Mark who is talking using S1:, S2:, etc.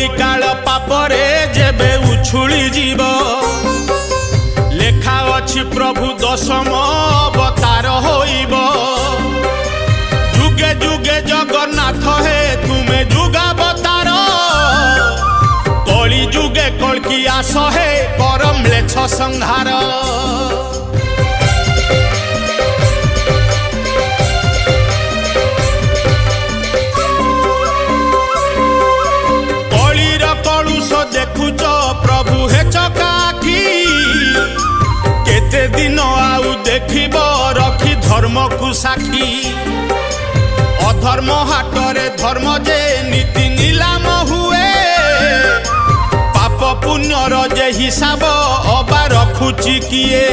S1: कलिकाल पापरे जेबे उछुली जीव लेखा अछि प्रभु दशम अवतार होइब जुगे जुगे जगन्नाथ हे तुमे जुगावतार कली जुगे कल्की आस हे परम लेछ संहार देखुच प्रभु हे चकाखी केते दिन आउ देखिब रखी धर्म को साखी अधर्म हाटरे धर्म जे नीति नीलाम हुए पाप पुण्यर जे हिसाब अबा रखुची किए।